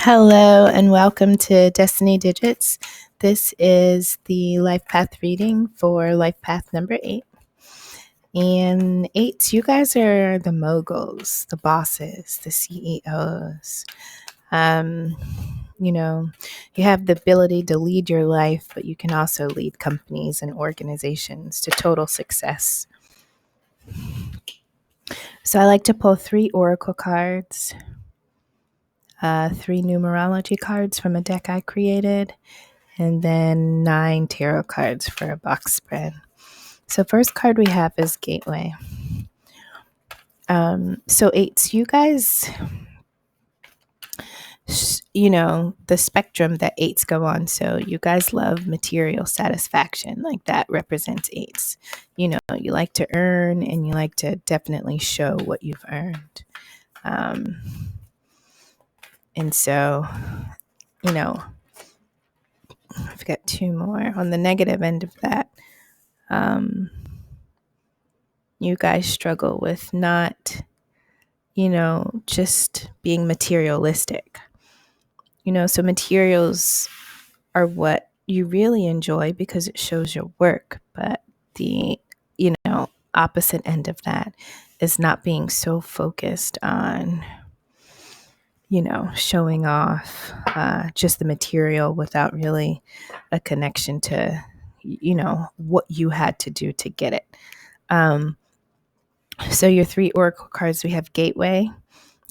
Hello and welcome to Destiny Digits. This is the life path reading for life path number 8. And 8s, you guys are the moguls, the bosses, the CEOs. You have the ability to lead your life, but you can also lead companies and organizations to total success. So I like to pull 3 oracle cards, 3 numerology cards from a deck I created, and then 9 tarot cards for a box spread. So first card we have is Gateway. So 8s, you guys, the spectrum that 8s go on. So you guys love material satisfaction, like that represents 8s. You like to earn and you like to definitely show what you've earned. And so, I've got 2 more. On the negative end of that, you guys struggle with not, just being materialistic. So materials are what you really enjoy because it shows your work. But the, opposite end of that is not being so focused on, showing off just the material without really a connection to, what you had to do to get it. So your 3 oracle cards, we have Gateway,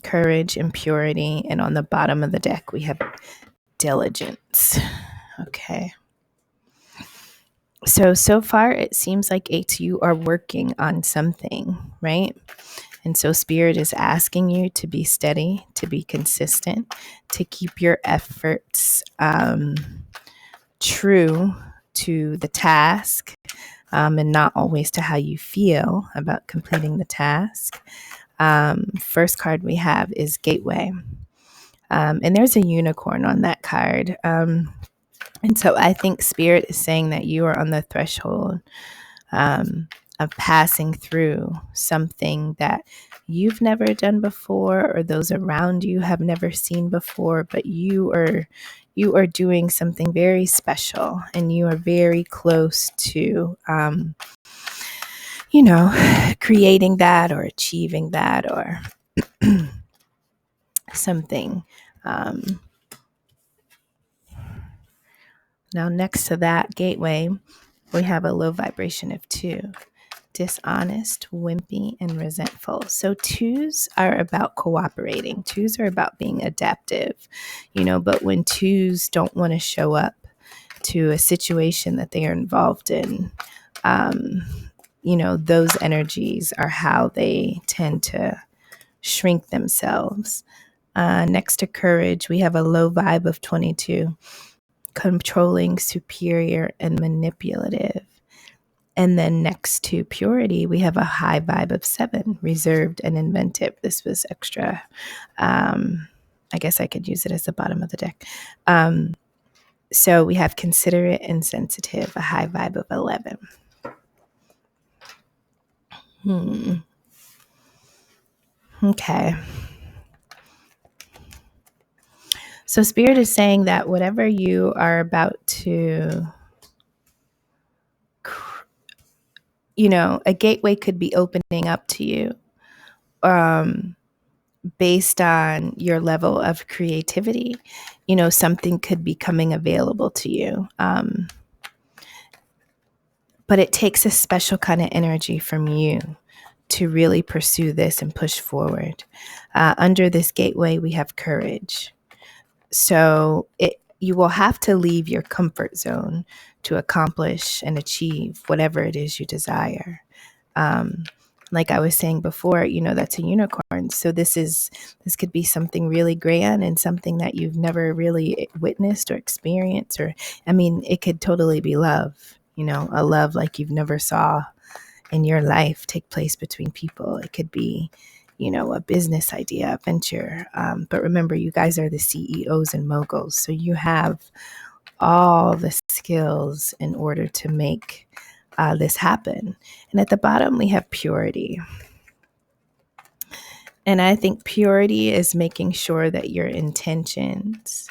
Courage, and Purity. And on the bottom of the deck, we have Diligence. Okay. So far, it seems like 8s, you are working on something, right? And so Spirit is asking you to be steady, to be consistent, to keep your efforts true to the task, and not always to how you feel about completing the task. First card we have is Gateway. And there's a unicorn on that card. And so I think Spirit is saying that you are on the threshold of passing through something that you've never done before or those around you have never seen before, but you are doing something very special and you are very close to creating that or achieving that or something. Now, next to that Gateway, we have a low vibration of 2. Dishonest, wimpy, and resentful. So 2s are about cooperating. 2s are about being adaptive, but when 2s don't want to show up to a situation that they are involved in, those energies are how they tend to shrink themselves. Next to Courage, we have a low vibe of 22. Controlling, superior, and manipulative. And then next to Purity, we have a high vibe of 7, reserved and inventive. This was extra. I guess I could use it as the bottom of the deck. So we have considerate and sensitive, a high vibe of 11. Okay. So Spirit is saying that whatever you are about to, a gateway could be opening up to you based on your level of creativity. Something could be coming available to you. But it takes a special kind of energy from you to really pursue this and push forward. Under this gateway, we have courage. So you will have to leave your comfort zone to accomplish and achieve whatever it is you desire. Like I was saying before, that's a unicorn. So this could be something really grand and something that you've never really witnessed or experienced. It could totally be love, a love like you've never saw in your life take place between people. It could be, a business idea, a venture. But remember, you guys are the CEOs and moguls. So you have all the skills in order to make this happen. And at the bottom, we have Purity. And I think purity is making sure that your intentions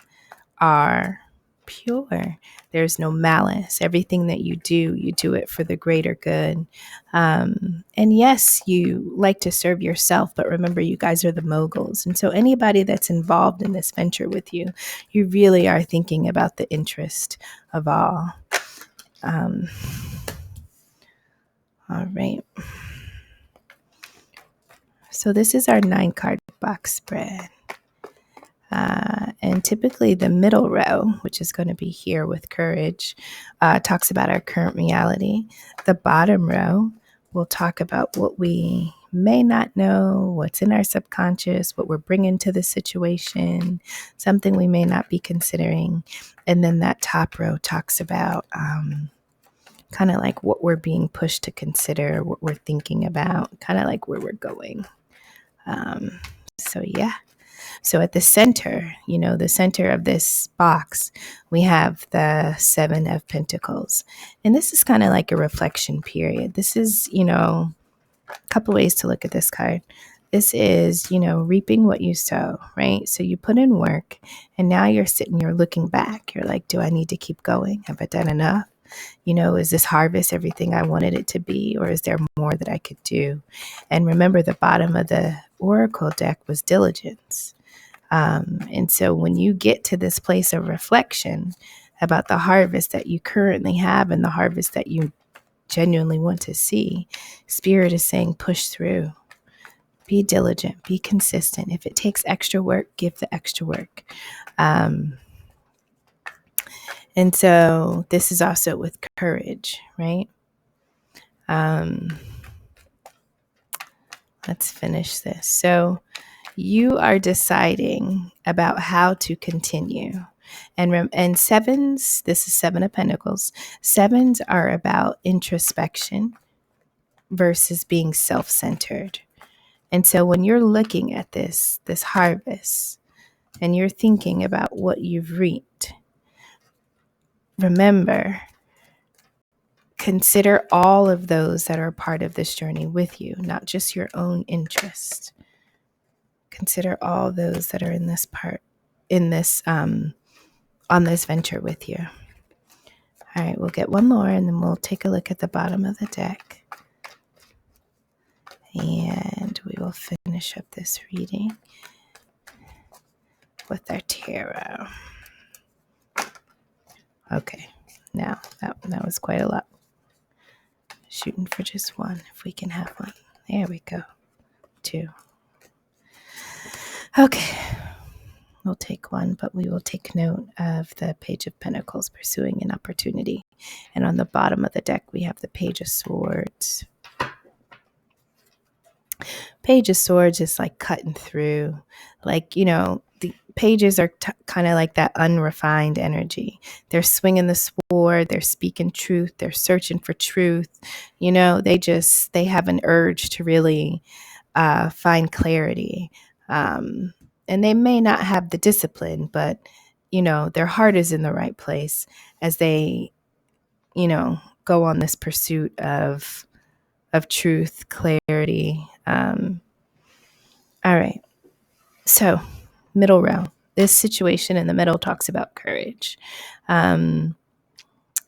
are pure. There's no malice. Everything that you do it for the greater good. And yes, you like to serve yourself, but remember, you guys are the moguls. And so anybody that's involved in this venture with you, you really are thinking about the interest of all. Um, all right. So this is our 9-card box spread. And typically the middle row, which is going to be here with courage, talks about our current reality. The bottom row will talk about what we may not know, what's in our subconscious, what we're bringing to the situation, something we may not be considering. And then that top row talks about kind of like what we're being pushed to consider, what we're thinking about, kind of like where we're going. So yeah. So at the center, the center of this box, we have the 7 of Pentacles. And this is kind of like a reflection period. This is, a couple ways to look at this card. This is, reaping what you sow, right? So you put in work and now you're looking back. You're like, do I need to keep going? Have I done enough? Is this harvest everything I wanted it to be, or is there more that I could do? And remember, the bottom of the Oracle deck was Diligence. And so when you get to this place of reflection about the harvest that you currently have and the harvest that you genuinely want to see, Spirit is saying, push through, be diligent, be consistent. If it takes extra work, give the extra work. And so this is also with courage, right? Let's finish this. So you are deciding about how to continue. And sevens, this is 7 of Pentacles. Sevens are about introspection versus being self-centered. And so when you're looking at this harvest, and you're thinking about what you've reaped, remember, consider all of those that are part of this journey with you, not just your own interest. Consider all those that are in this on this venture with you. All right, we'll get one more and then we'll take a look at the bottom of the deck. And we will finish up this reading with our tarot. Okay, now that was quite a lot. Shooting for just one, if we can have one. There we go. 2. Okay. We'll take one, but we will take note of the Page of Pentacles, pursuing an opportunity. And on the bottom of the deck, we have the Page of Swords. Page of Swords is like cutting through. Like, the pages are kind of like that unrefined energy. They're swinging the sword. They're speaking truth. They're searching for truth. They have an urge to really find clarity. And they may not have the discipline, but, their heart is in the right place as they, go on this pursuit of truth, clarity. All right. So middle row, this situation in the middle talks about courage. And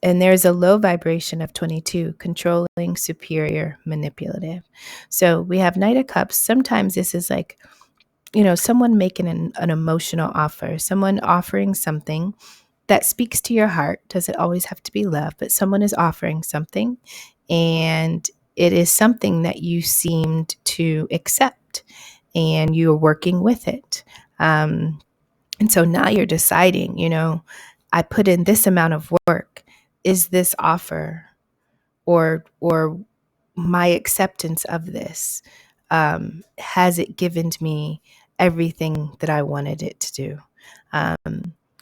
there's a low vibration of 22, controlling, superior, manipulative. So we have Knight of Cups. Sometimes this is like, someone making an emotional offer, someone offering something that speaks to your heart. Doesn't always have to be love, but someone is offering something, and it is something that you seemed to accept, and you're working with it. And so now you're deciding, I put in this amount of work. Is this offer or my acceptance of this, has it given me everything that I wanted it to do?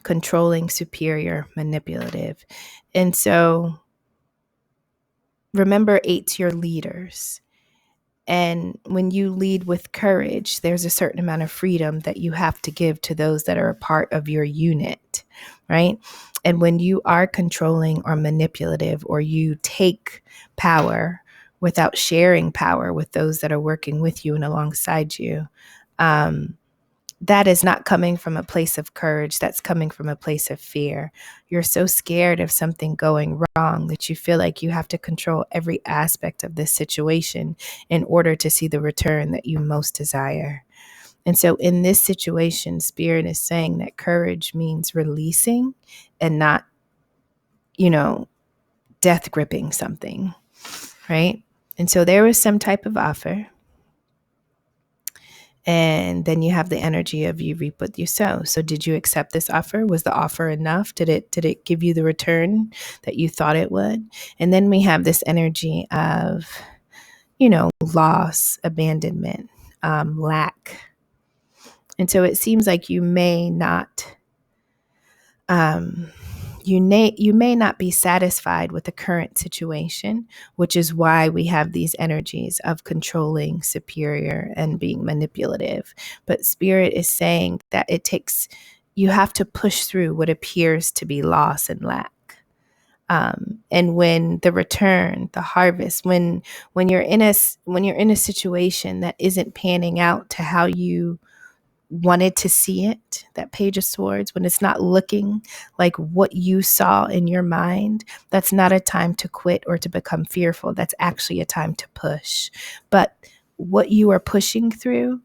Controlling, superior, manipulative. And so remember, 8's your leaders. And when you lead with courage, there's a certain amount of freedom that you have to give to those that are a part of your unit, right? And when you are controlling or manipulative, or you take power without sharing power with those that are working with you and alongside you, that is not coming from a place of courage. That's coming from a place of fear. You're so scared of something going wrong that you feel like you have to control every aspect of this situation in order to see the return that you most desire. And so in this situation, Spirit is saying that courage means releasing and not, death gripping something, right? And so there was some type of offer. And then you have the energy of you reap what you sow. So did you accept this offer? Was the offer enough? Did it give you the return that you thought it would? And then we have this energy of, loss, abandonment, lack. And so it seems like you may not you may not be satisfied with the current situation, which is why we have these energies of controlling, superior, and being manipulative. But Spirit is saying that you have to push through what appears to be loss and lack. And when the return, the harvest, when you're in a situation that isn't panning out to how you wanted to see it, that Page of Swords, when it's not looking like what you saw in your mind, that's not a time to quit or to become fearful. That's actually a time to push. But what you are pushing through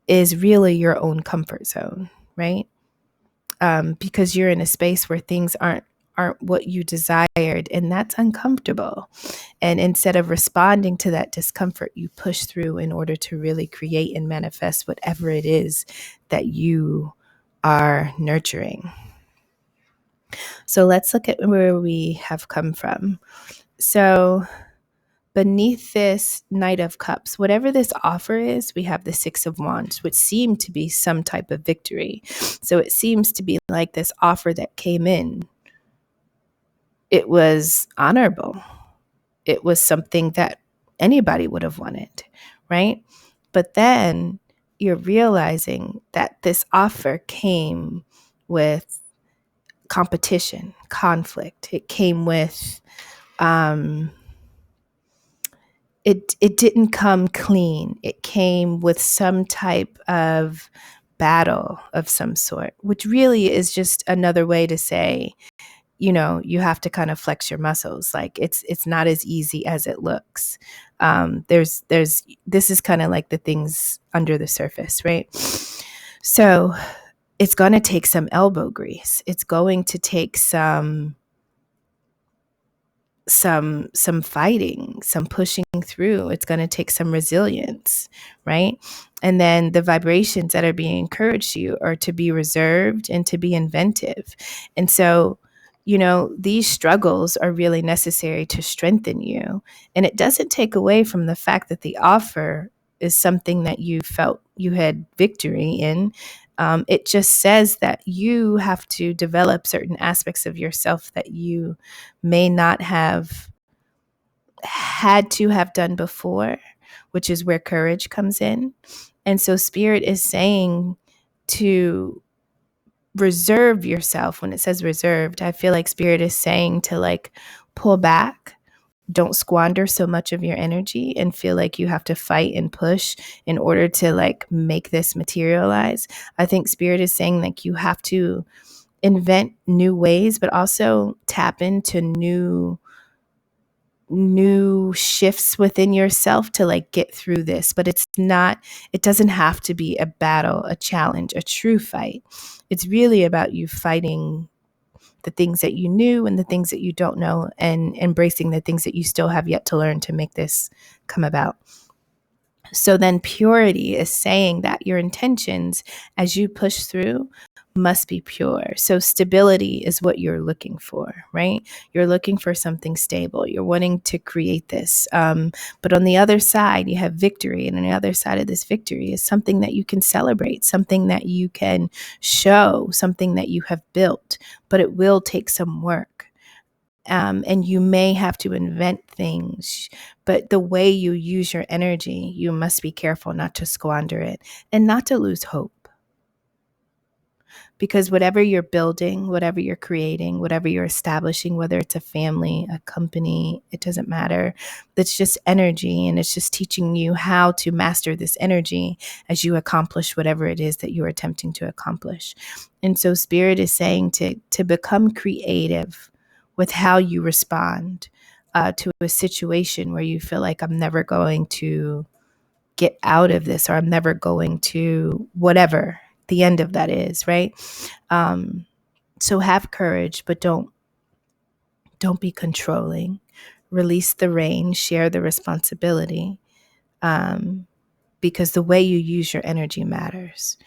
is really your own comfort zone, right? Because you're in a space where things aren't what you desired, and that's uncomfortable. And instead of responding to that discomfort, you push through in order to really create and manifest whatever it is that you are nurturing. So let's look at where we have come from. So beneath this Knight of Cups, whatever this offer is, we have the Six of Wands, which seemed to be some type of victory. So it seems to be like this offer that came in, it was honorable. It was something that anybody would have wanted, right? But then you're realizing that this offer came with competition, conflict. It came with, it didn't come clean. It came with some type of battle of some sort, which really is just another way to say, you have to kind of flex your muscles. Like it's not as easy as it looks. This is kind of like the things under the surface, right? So it's going to take some elbow grease. It's going to take some fighting, some pushing through. It's going to take some resilience, right? And then the vibrations that are being encouraged to you are to be reserved and to be inventive. And so, these struggles are really necessary to strengthen you. And it doesn't take away from the fact that the offer is something that you felt you had victory in. It just says that you have to develop certain aspects of yourself that you may not have had to have done before, which is where courage comes in. And so Spirit is saying to reserve yourself. When it says reserved, I feel like Spirit is saying to pull back. Don't squander so much of your energy and feel like you have to fight and push in order to make this materialize. I think Spirit is saying you have to invent new ways, but also tap into new shifts within yourself to get through this. But it doesn't have to be a battle, a challenge, a true fight. It's really about you fighting the things that you knew and the things that you don't know, and embracing the things that you still have yet to learn to make this come about. So then purity is saying that your intentions as you push through must be pure. So stability is what you're looking for, right? You're looking for something stable. You're wanting to create this. But on the other side, you have victory. And on the other side of this victory is something that you can celebrate, something that you can show, something that you have built. But it will take some work. And you may have to invent things, but the way you use your energy, you must be careful not to squander it and not to lose hope. Because whatever you're building, whatever you're creating, whatever you're establishing, whether it's a family, a company, it doesn't matter. It's just energy, and it's just teaching you how to master this energy as you accomplish whatever it is that you're attempting to accomplish. And so Spirit is saying to become creative with how you respond to a situation where you feel like, I'm never going to get out of this, or I'm never going to, whatever the end of that is, right? So have courage, but don't be controlling. Release the reins, share the responsibility, because the way you use your energy matters,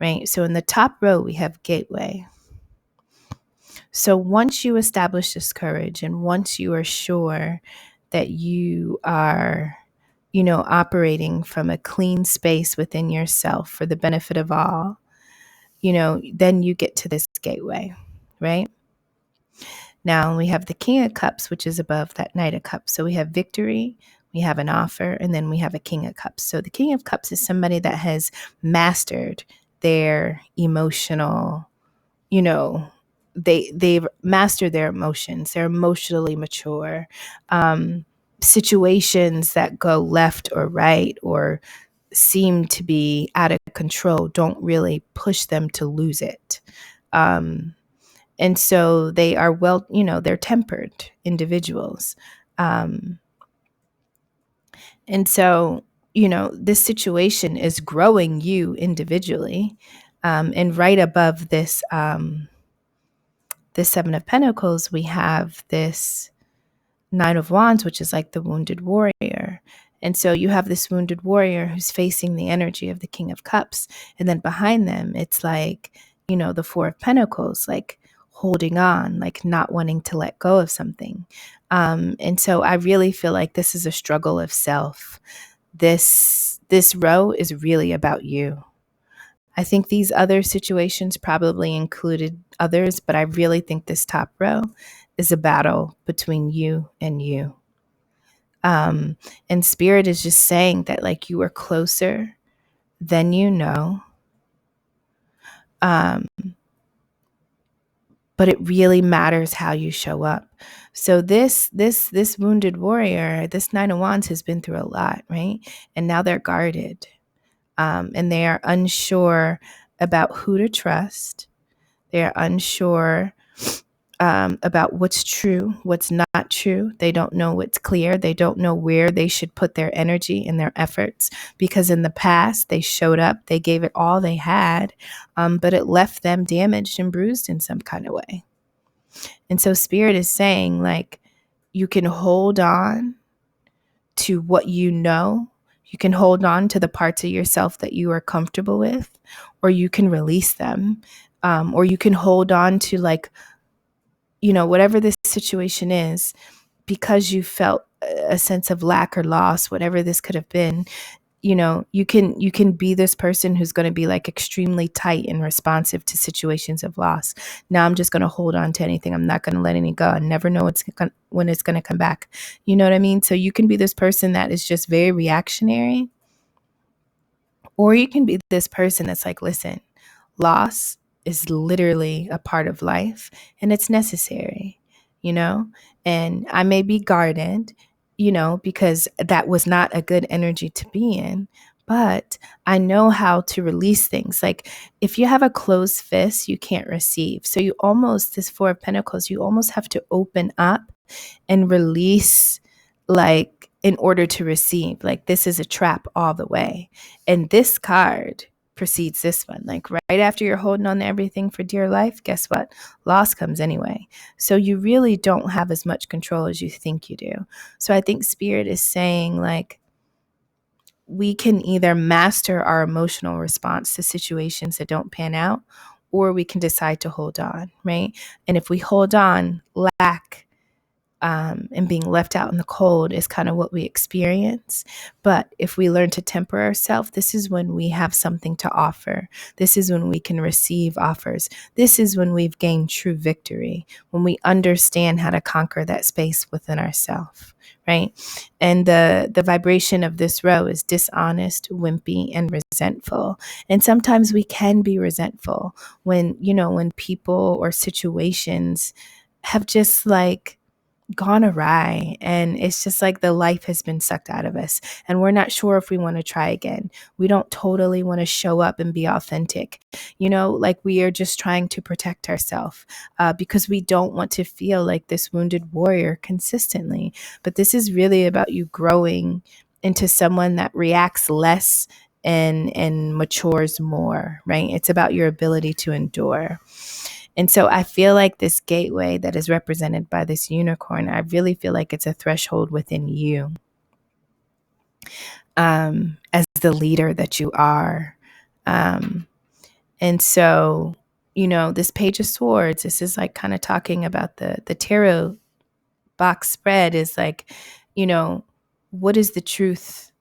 right? So in the top row, we have gateway. So once you establish this courage, and once you are sure that you are, operating from a clean space within yourself for the benefit of all, then you get to this gateway, right? Now we have the King of Cups, which is above that Knight of Cups. So we have victory, we have an offer, and then we have a King of Cups. So the King of Cups is somebody that has mastered their emotional, they've mastered their emotions. They're emotionally mature. Situations that go left or right or seem to be out of control don't really push them to lose it. And so they are they're tempered individuals. And so, this situation is growing you individually. And right above this, this Seven of Pentacles, we have this Nine of Wands, which is like the wounded warrior. And so you have this wounded warrior who's facing the energy of the King of Cups. And then behind them, it's like, the Four of Pentacles, like holding on, like not wanting to let go of something. And so I really feel like this is a struggle of self. This row is really about you. I think these other situations probably included others, but I really think this top row is a battle between you and you. And Spirit is just saying that, like, you are closer than you know. But it really matters how you show up. So this wounded warrior, this Nine of Wands, has been through a lot, right? And now they're guarded. And they are unsure about who to trust. They're unsure about what's true, what's not true. They don't know what's clear. They don't know where they should put their energy and their efforts, because in the past they showed up, they gave it all they had, but it left them damaged and bruised in some kind of way. And so Spirit is saying, like, you can hold on to what you know. You can hold on to the parts of yourself that you are comfortable with, or you can release them, or you can hold on to, like, whatever this situation is, because you felt a sense of lack or loss, whatever this could have been. You can be this person who's going to be, like, extremely tight and responsive to situations of loss. Now I'm just going to hold on to anything. I'm not going to let any go. I never know when it's going to come back. You know what I mean? So you can be this person that is just very reactionary, or you can be this person that's like, listen, loss is literally a part of life, and it's necessary, and I may be guarded, because that was not a good energy to be in, but I know how to release things. Like, if you have a closed fist, you can't receive. So this Four of Pentacles, you almost have to open up and release, like, in order to receive. Like, this is a trap all the way. And this card precedes this one. Like, right after you're holding on to everything for dear life, guess what? Loss comes anyway. So you really don't have as much control as you think you do. So I think Spirit is saying, like, we can either master our emotional response to situations that don't pan out, or we can decide to hold on, right? And if we hold on, lack and being left out in the cold is kind of what we experience. But if we learn to temper ourselves, this is when we have something to offer. This is when we can receive offers. This is when we've gained true victory, when we understand how to conquer that space within ourselves, right? And the vibration of this row is dishonest, wimpy, and resentful. And sometimes we can be resentful when, when people or situations have just like gone awry, and it's just like the life has been sucked out of us and we're not sure if we want to try again. We don't totally want to show up and be authentic, like we are just trying to protect ourselves, because we don't want to feel like this wounded warrior consistently. But this is really about you growing into someone that reacts less and matures more, right? It's about your ability to endure. And so I feel like this gateway that is represented by this unicorn, I really feel like it's a threshold within you, as the leader that you are. And so, this Page of Swords, this is like kind of talking about the tarot box spread is like, what is the truth?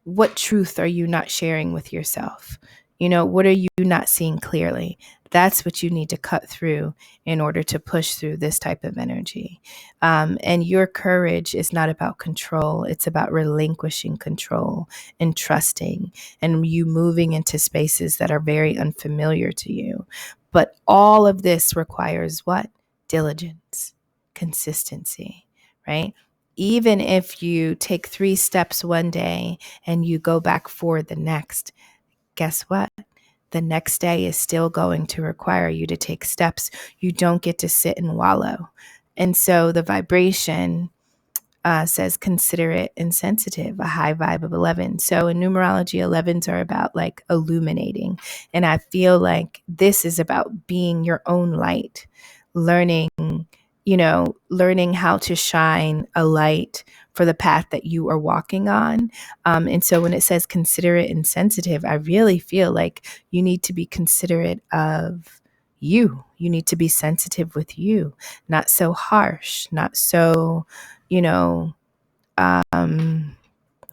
What truth are you not sharing with yourself? What are you not seeing clearly? That's what you need to cut through in order to push through this type of energy. And your courage is not about control. It's about relinquishing control and trusting and you moving into spaces that are very unfamiliar to you. But all of this requires what? Diligence, consistency, right? Even if you take 3 steps one day and you go back 4 the next, guess what? The next day is still going to require you to take steps. You don't get to sit and wallow. And so the vibration says considerate and sensitive, a high vibe of 11. So in numerology, 11s are about like illuminating. And I feel like this is about being your own light, learning how to shine a light for the path that you are walking on. And so when it says considerate and sensitive, I really feel like you need to be considerate of you. You need to be sensitive with you, not so harsh, not so,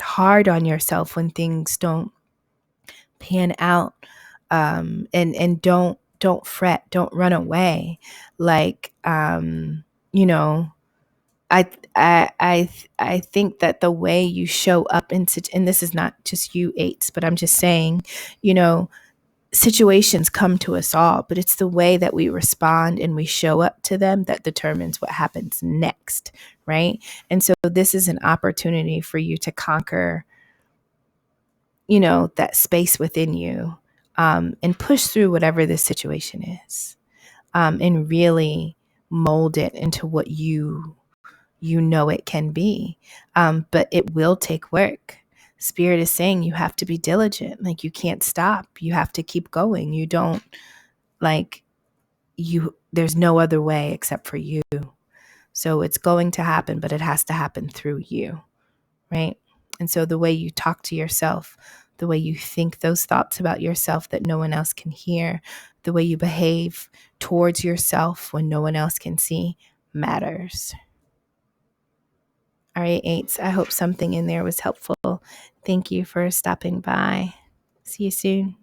hard on yourself when things don't pan out. And don't fret, don't run away. Like, you know, I think that the way you show up in and this is not just you eights, but I'm just saying, situations come to us all, but it's the way that we respond and we show up to them that determines what happens next, right? And so this is an opportunity for you to conquer, that space within you, and push through whatever this situation is, and really mold it into what it can be. But it will take work. Spirit is saying you have to be diligent. Like you can't stop. You have to keep going. You don't there's no other way except for you. So it's going to happen, but it has to happen through you, right? And so the way you talk to yourself, the way you think those thoughts about yourself that no one else can hear, the way you behave towards yourself when no one else can see matters. All right, eights, I hope something in there was helpful. Thank you for stopping by. See you soon.